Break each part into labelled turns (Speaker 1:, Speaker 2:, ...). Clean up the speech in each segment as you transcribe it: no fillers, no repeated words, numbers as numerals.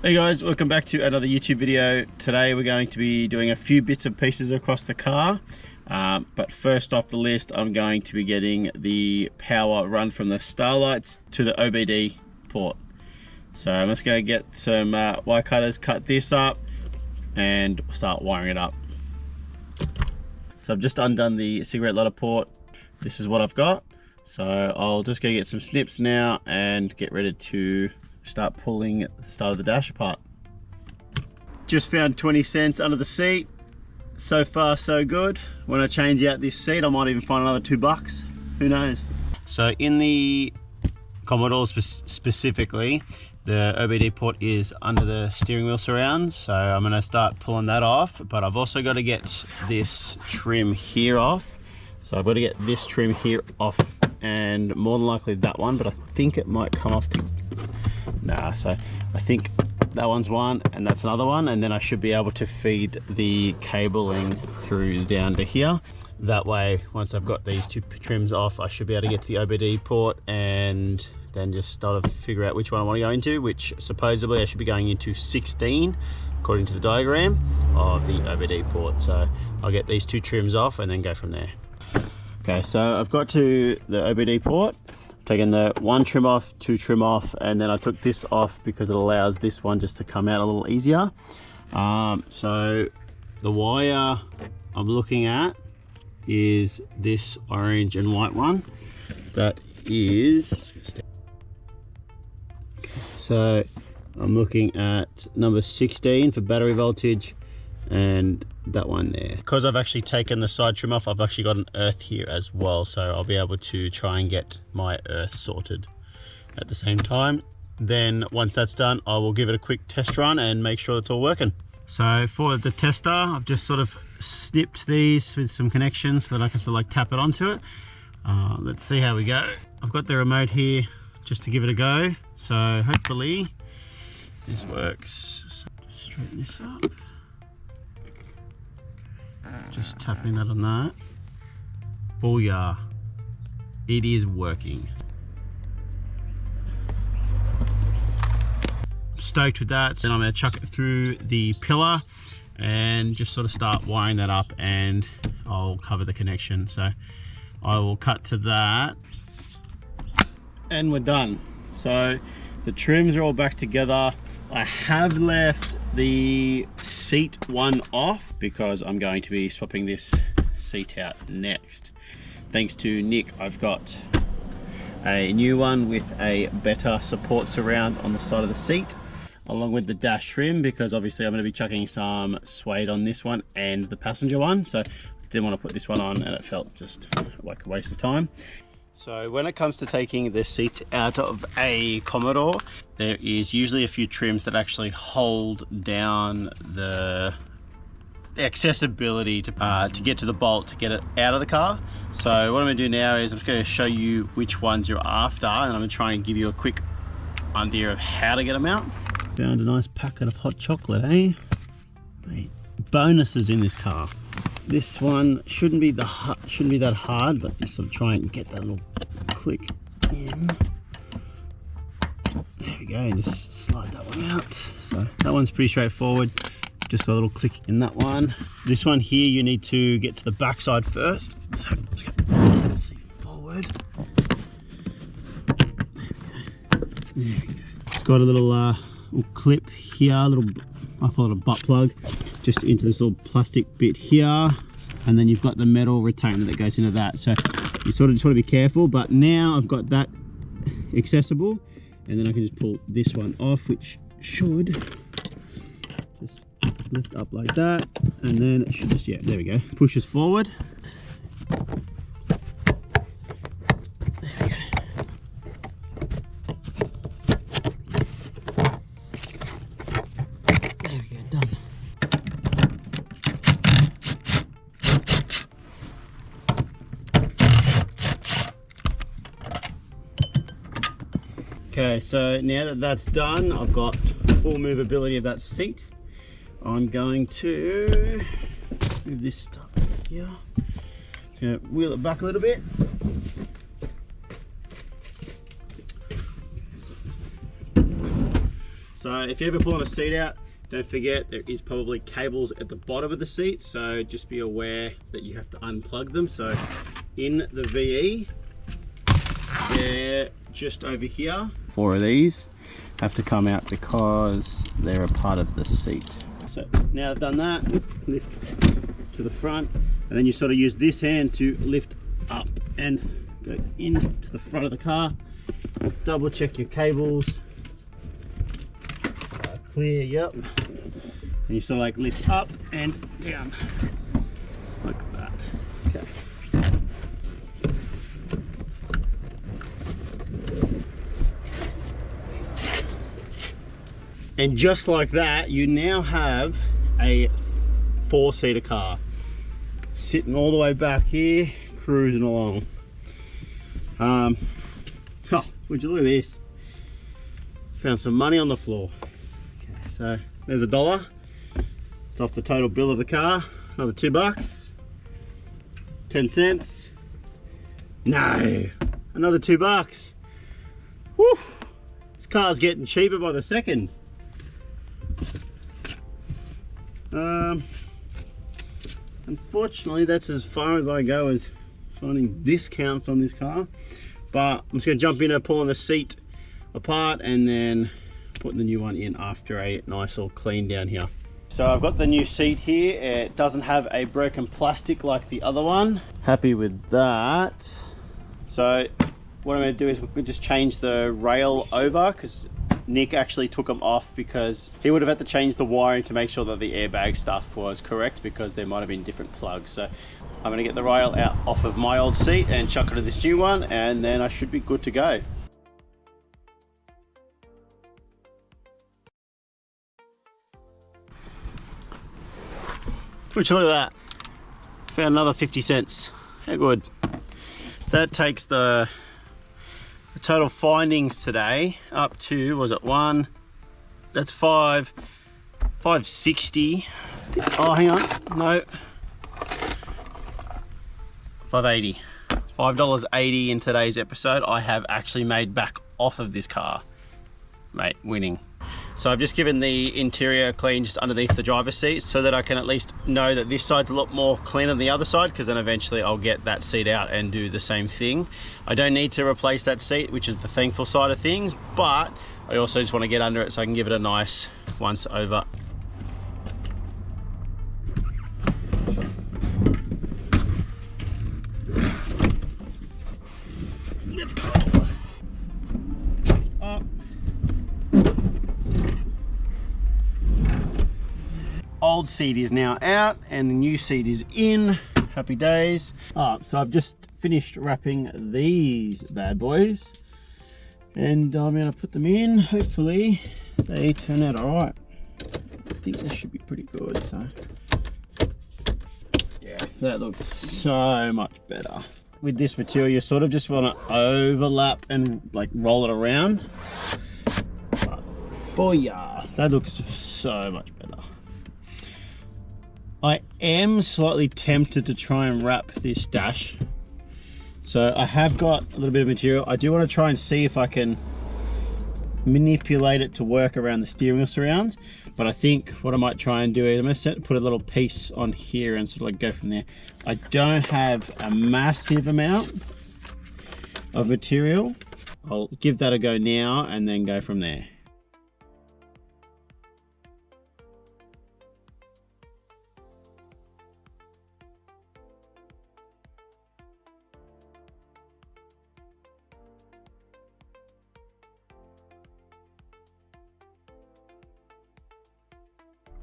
Speaker 1: Hey guys, welcome back to another YouTube video. Today we're going to be doing a few bits and pieces across the car. But first off the list, I'm going to be getting the power run from the starlights to the OBD port. So I'm just going to get some wire cutters, cut this up and start wiring it up. So I've just undone the cigarette lighter port. This is what I've got. So I'll just go get some snips now and get ready to start pulling the start of the dash apart. Just found 20 cents under the seat. So far so good. When I change out this seat, I might even find another $2. Who knows? So in the Commodore specifically, the OBD port is under the steering wheel surround. So I'm gonna start pulling that off, but I've also got to get this trim here off. So I've got to get this trim here off and more than likely that one, but I think it might come off so I think that one's one and that's another one, and then I should be able to feed the cabling through down to here. That way, once I've got these two trims off, I should be able to get to the OBD port and then just sort of figure out which one I want to go into, which supposedly I should be going into 16 according to the diagram of the OBD port. So I'll get these two trims off and then go from there. Okay, so I've got to the OBD port. Taking the one trim off, two trim off, and then I took this off because it allows this one just to come out a little easier. So the wire I'm looking at is this orange and white one. That is, so I'm looking at number 16 for battery voltage and that one there. Because I've actually taken the side trim off, I've actually got an earth here as well, so I'll be able to try and get my earth sorted at the same time. Then once that's done, I will give it a quick test run and make sure it's all working. So for the tester, I've just sort of snipped these with some connections so that I can sort of like tap it onto it. Let's see how we go. I've got the remote here just to give it a go, so hopefully this works. So just straighten this up. Just tapping that on that. Booyah. It is working. Stoked with that. Then I'm going to chuck it through the pillar and just sort of start wiring that up, and I'll cover the connection. So I will cut to that. And we're done. So the trims are all back together. I have left the seat one off because I'm going to be swapping this seat out next. Thanks to Nick, I've got a new one with a better support surround on the side of the seat, along with the dash trim, because obviously I'm going to be chucking some suede on this one and the passenger one. So I didn't want to put this one on and it felt just like a waste of time. So when it comes to taking the seats out of a Commodore, there is usually a few trims that actually hold down the accessibility to get to the bolt to get it out of the car. So what I'm going to do now is I'm just going to show you which ones you're after, and I'm going to try and give you a quick idea of how to get them out. Found a nice packet of hot chocolate, eh? Mate, bonuses in this car. This one shouldn't be that hard, but just sort of try and get that little click in. There we go, and just slide that one out. So that one's pretty straightforward. Just got a little click in that one. This one here, you need to get to the back side first. So let's go forward. There we go. It's got a little clip here, I call it a butt plug, just into this little plastic bit here, and then you've got the metal retainer that goes into that. So you sort of just want to be careful, but now I've got that accessible, and then I can just pull this one off, which should just lift up like that, and then it should just, yeah, there we go, pushes forward. Okay, so now that that's done, I've got full movability of that seat. I'm going to move this stuff here. Gonna wheel it back a little bit. So if you're ever pulling a seat out, don't forget there is probably cables at the bottom of the seat, so just be aware that you have to unplug them. So in the VE, they're just over here. 4 of these have to come out because they're a part of the seat. So now I've done that, lift to the front, and then you sort of use this hand to lift up and go into the front of the car. Double check your cables. Clear, yep. And you sort of like lift up and down like that. Okay. And just like that, you now have a 4-seater car sitting all the way back here, cruising along. Oh, would you look at this? Found some money on the floor. Okay, so there's $1. It's off the total bill of the car. Another $2. 10 cents. No, another $2. Woo! This car's getting cheaper by the second. Unfortunately, that's as far as I go as finding discounts on this car. But I'm just going to jump into pulling the seat apart and then putting the new one in after a nice all clean down here. So I've got the new seat here. It doesn't have a broken plastic like the other one. Happy with that. So what I'm going to do is we'll just change the rail over, because Nick actually took them off because he would have had to change the wiring to make sure that the airbag stuff was correct, because there might have been different plugs. So I'm going to get the rail out off of my old seat and chuck it to this new one, and then I should be good to go. Would you look at that? Found another 50 cents. How good. That takes the total findings today up to, was it one? That's 560. Oh, hang on. No. 580. $5.80 in today's episode. I have actually made back off of this car. Mate, winning. So I've just given the interior clean just underneath the driver's seat so that I can at least know that this side's a lot more clean than the other side, because then eventually I'll get that seat out and do the same thing. I don't need to replace that seat, which is the thankful side of things, but I also just want to get under it so I can give it a nice once over. Let's go. Up. Old seat is now out and the new seat is in. Happy days. So I've just finished wrapping these bad boys and I'm going to put them in. Hopefully they turn out all right. I think this should be pretty good. So yeah, that looks so much better. With this material, you sort of just want to overlap and like roll it around. But booyah, that looks so much better. I am slightly tempted to try and wrap this dash. So I have got a little bit of material. I do want to try and see if I can manipulate it to work around the steering wheel surrounds. But I think what I might try and do is I'm going to put a little piece on here and sort of like go from there. I don't have a massive amount of material. I'll give that a go now and then go from there.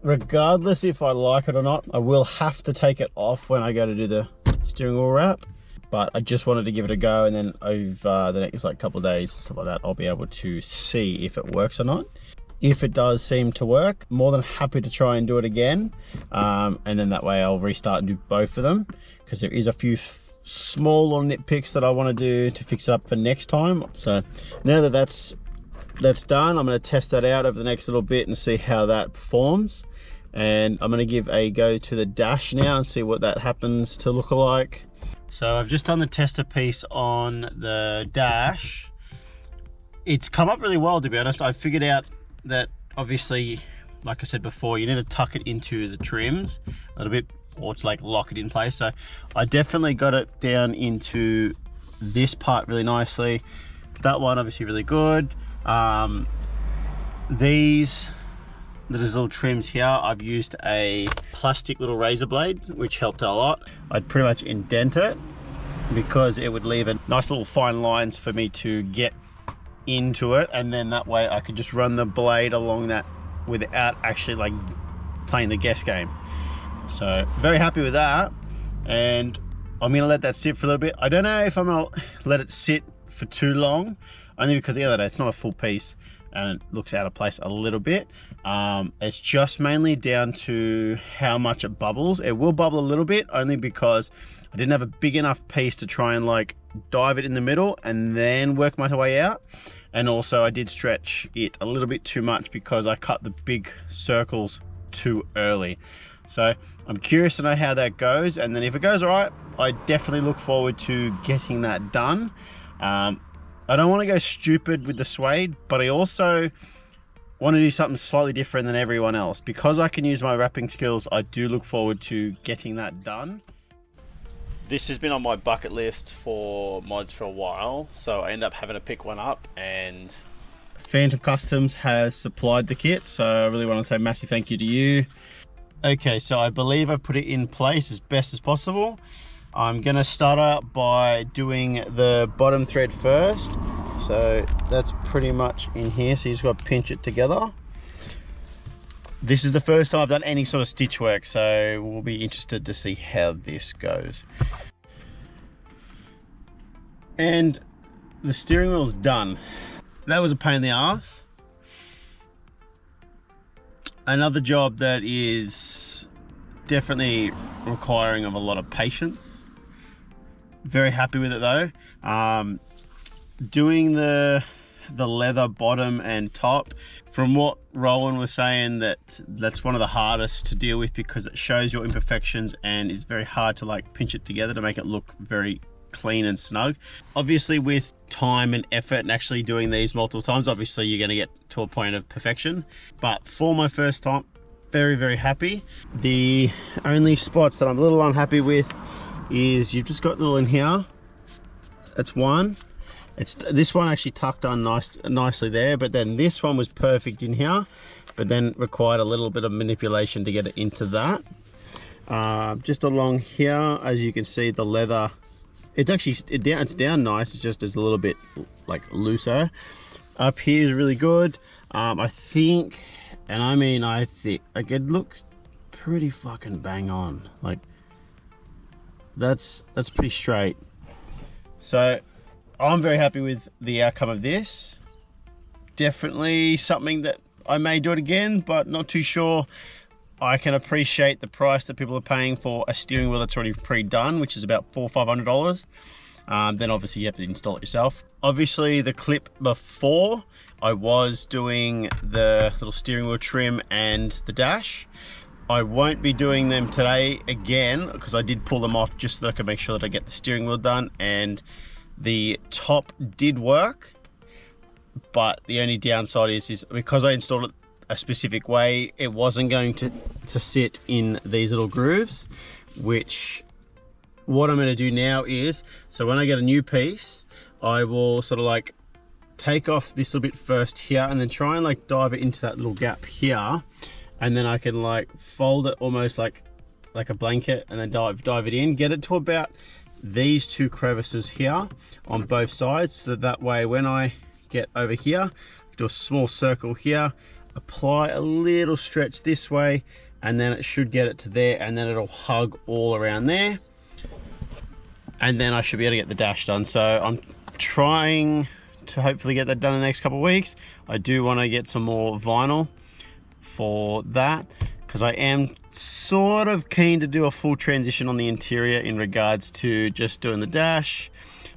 Speaker 1: Regardless if I like it or not, I will have to take it off when I go to do the steering wheel wrap. But I just wanted to give it a go, and then over the next like couple of days, stuff like that, I'll be able to see if it works or not. If it does seem to work, more than happy to try and do it again. And then that way I'll restart and do both of them, because there is a few small little nitpicks that I want to do to fix it up for next time. So now that that's done, I'm going to test that out over the next little bit and see how that performs. And I'm going to give a go to the dash now and see what that happens to look like. So I've just done the tester piece on the dash. It's come up really well, to be honest. I figured out that obviously, like I said before, you need to tuck it into the trims a little bit, or to like lock it in place. So I definitely got it down into this part really nicely. That one obviously really good. These little trims here, I've used a plastic little razor blade, which helped a lot. I'd pretty much indent it because it would leave a nice little fine lines for me to get into it, and then that way I could just run the blade along that without actually like playing the guess game. So very happy with that, and I'm gonna let that sit for a little bit. I don't know if I'm gonna let it sit for too long, only because the other day it's not a full piece and it looks out of place a little bit. It's just mainly down to how much it bubbles. It will bubble a little bit, only because I didn't have a big enough piece to try and like dive it in the middle and then work my way out. And also I did stretch it a little bit too much because I cut the big circles too early. So I'm curious to know how that goes, and then if it goes all right, I definitely look forward to getting that done. I don't want to go stupid with the suede, but I also want to do something slightly different than everyone else. Because I can use my wrapping skills, I do look forward to getting that done. This has been on my bucket list for mods for a while, so I end up having to pick one up, and Phantom Customs has supplied the kit, so I really want to say a massive thank you to you. Okay, so I believe I've put it in place as best as possible. I'm gonna start out by doing the bottom thread first. So that's pretty much in here, so you just got to pinch it together. This is the first time I've done any sort of stitch work, so we'll be interested to see how this goes. And the steering wheel's done. That was a pain in the ass. Another job that is definitely requiring of a lot of patience. Very happy with it though. Doing the leather bottom and top, from what Rowan was saying, that's one of the hardest to deal with because it shows your imperfections and it's very hard to like pinch it together to make it look very clean and snug. Obviously with time and effort and actually doing these multiple times, obviously you're going to get to a point of perfection, but for my first time, very happy. The only spots that I'm a little unhappy with is you've just got little in here. That's one. It's this one actually tucked on nicely there, but then this one was perfect in here, but then required a little bit of manipulation to get it into that. Just along here, as you can see, the leather, it's actually it's down nice. It's just a little bit like looser. Up here is really good. I think, and I mean I think, like it looks pretty fucking bang on. Like that's pretty straight. So I'm very happy with the outcome of this. Definitely something that I may do it again, but not too sure. I can appreciate the price that people are paying for a steering wheel that's already pre-done, which is about $400 or $500. Then obviously you have to install it yourself. Obviously the clip before, I was doing the little steering wheel trim and the dash. I won't be doing them today again because I did pull them off just so that I could make sure that I get the steering wheel done, and the top did work, but the only downside is because I installed it a specific way, it wasn't going to sit in these little grooves, which what I'm going to do now is, so when I get a new piece, I will sort of like take off this little bit first here and then try and like dive it into that little gap here, and then I can like fold it almost like a blanket and then dive it in, get it to about these two crevices here on both sides, so that way when I get over here, do a small circle here, apply a little stretch this way, and then it should get it to there, and then it'll hug all around there, and then I should be able to get the dash done. So I'm trying to hopefully get that done in the next couple of weeks. I do want to get some more vinyl for that because I am sort of keen to do a full transition on the interior in regards to just doing the dash.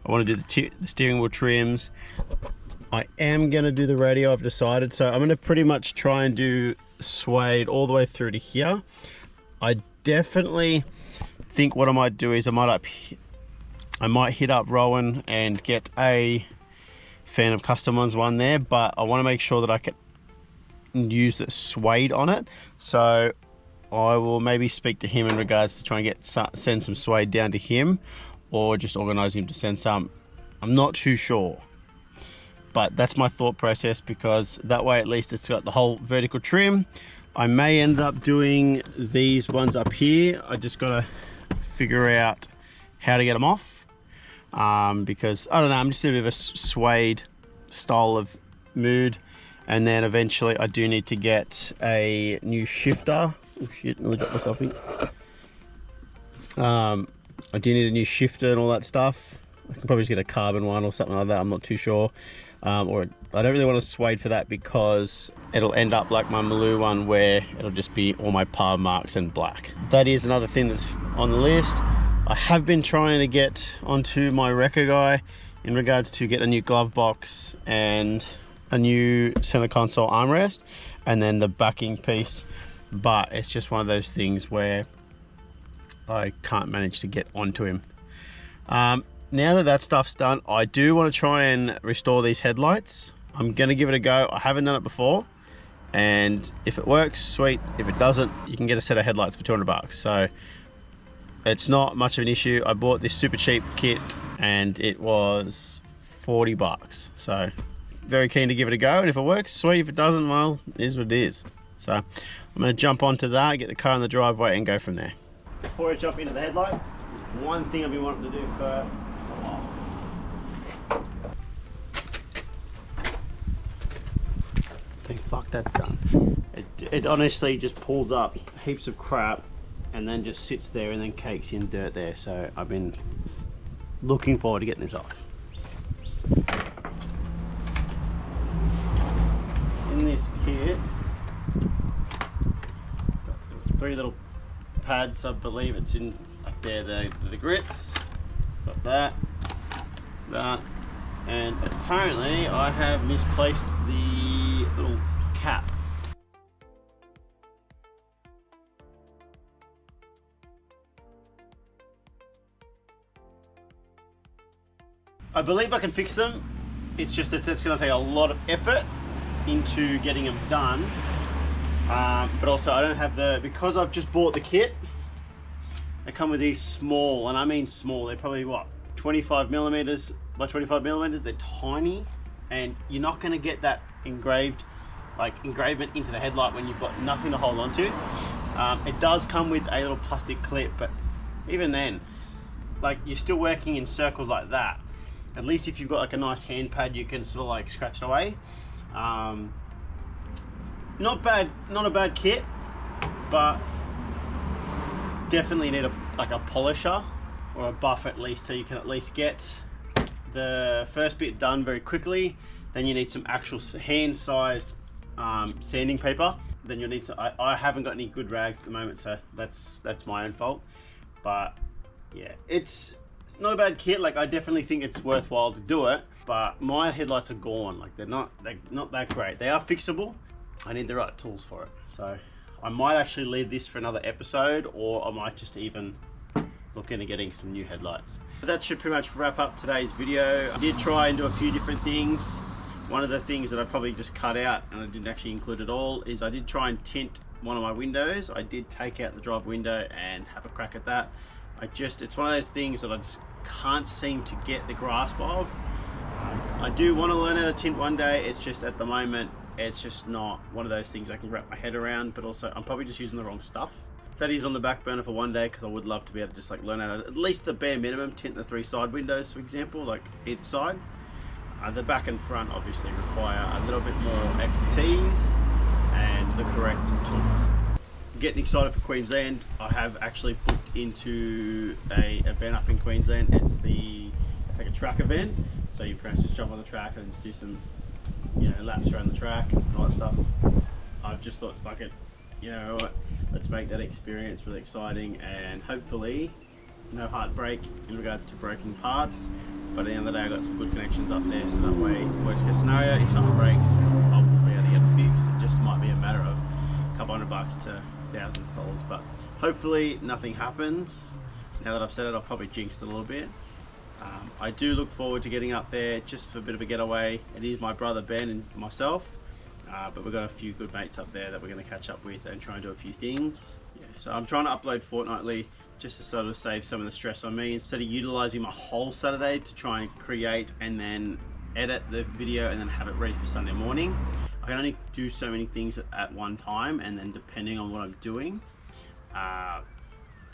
Speaker 1: I want to do the steering wheel trims. I am going to do the radio, I've decided. So I'm going to pretty much try and do suede all the way through to here. I definitely think what I might do is I might hit up Rowan and get a Phantom Customs one there, but I want to make sure that I can news that's suede on it. So I will maybe speak to him in regards to trying to send some suede down to him, or just organize him to send some. I'm not too sure, but that's my thought process, because that way at least it's got the whole vertical trim. I may end up doing these ones up here. I just gotta figure out how to get them off, because I don't know, I'm just in a bit of a suede style of mood. And then eventually I do need to get a new shifter. Oh shit, nearly dropped my coffee. I do need a new shifter and all that stuff. I can probably just get a carbon one or something like that, I'm not too sure. Or I don't really want to suede for that, because it'll end up like my GNGLOO one, where it'll just be all my palm marks and black. That is another thing that's on the list. I have been trying to get onto my wrecker guy in regards to get a new glove box and a new center console armrest, and then the backing piece, but it's just one of those things where I can't manage to get onto him. Now that that stuff's done, I do want to try and restore these headlights. I'm gonna give it a go. I haven't done it before, and if it works, sweet. If it doesn't, you can get a set of headlights for 200 bucks. So it's not much of an issue. I bought this super cheap kit and it was 40 bucks. So very keen to give it a go, and if it works, sweet. If it doesn't, well, it is what it is. So I'm gonna jump onto that, get the car in the driveway and go from there. Before I jump into the headlights, there's one thing I've been wanting to do for a while. Thank fuck that's done. It honestly just pulls up heaps of crap and then just sits there and then cakes in dirt there. So I've been looking forward to getting this off. In this kit, got 3 little pads. I believe it's in up there, the grits. Got that, and apparently I have misplaced the little cap. I believe I can fix them. It's just that it's going to take a lot of effort into getting them done, but also I don't have because I've just bought the kit. They come with these small, and I mean small, they're probably what, 25 millimeters by 25 millimeters. They're tiny, and you're not going to get that engravement into the headlight when you've got nothing to hold on to. It does come with a little plastic clip, but even then, like, you're still working in circles like that. At least if you've got like a nice hand pad, you can sort of like scratch it away. Not a bad kit, but definitely need a polisher or a buff at least, so you can at least get the first bit done very quickly. Then you need some actual hand-sized sanding paper. Then you'll need to. I haven't got any good rags at the moment, so that's my own fault. But yeah, it's not a bad kit. Like, I definitely think it's worthwhile to do it, but my headlights are gone. Like, they're not that great. They are fixable. I need the right tools for it. So I might actually leave this for another episode, or I might just even look into getting some new headlights. That should pretty much wrap up today's video. I did try and do a few different things. One of the things that I probably just cut out, and I didn't actually include at all, is I did try and tint one of my windows. I did take out the drive window and have a crack at that. It's one of those things that I just can't seem to get the grasp of. I do want to learn how to tint one day. It's just at the moment, it's just not one of those things I can wrap my head around, but also I'm probably just using the wrong stuff. That is on the back burner for one day, because I would love to be able to just like learn how to, at least the bare minimum, tint the 3 side windows, for example, like either side. The back and front obviously require a little bit more expertise and the correct tools. Getting excited for Queensland. I have actually booked into a event up in Queensland. It's like a track event, so you pretty much just jump on the track and just do some, laps around the track and all that stuff. I've just thought, fuck it, you know what, let's make that experience really exciting, and hopefully no heartbreak in regards to broken parts. But at the end of the day, I've got some good connections up there, so that way, worst case scenario, if something breaks, I'll be able to get it fixed. It just might be a matter of a couple $100 to thousands of dollars, but hopefully nothing happens. Now that I've said it, I'll probably jinx it a little bit. I do look forward to getting up there just for a bit of a getaway. It is my brother Ben and myself. but we've got a few good mates up there that we're going to catch up with and try and do a few things. Yeah, so I'm trying to upload fortnightly just to sort of save some of the stress on me, instead of utilizing my whole Saturday to try and create and then edit the video and then have it ready for Sunday morning. I can only do so many things at one time, and then depending on what I'm doing,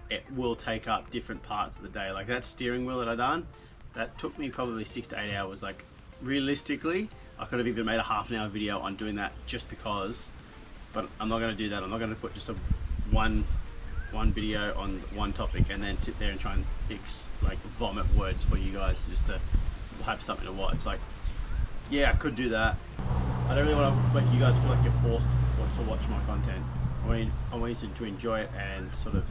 Speaker 1: it will take up different parts of the day. Like that steering wheel that I done, that took me probably 6 to 8 hours. Like realistically, I could have even made a half-an-hour video on doing that just because, but I'm not going to do that. I'm not going to put just one video on one topic and then sit there and try and vomit words for you guys just to have something to watch. Like, yeah, I could do that. I don't really want to make you guys feel like you're forced to watch my content. I want you to enjoy it and sort of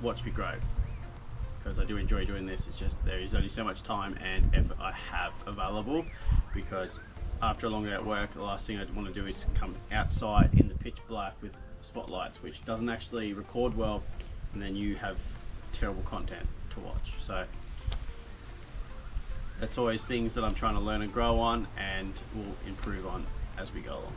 Speaker 1: watch me grow, because I do enjoy doing this. It's just there is only so much time and effort I have available, because after a long day at work, the last thing I want to do is come outside in the pitch black with spotlights, which doesn't actually record well, and then you have terrible content to watch. So that's always things that I'm trying to learn and grow on and will improve on as we go along.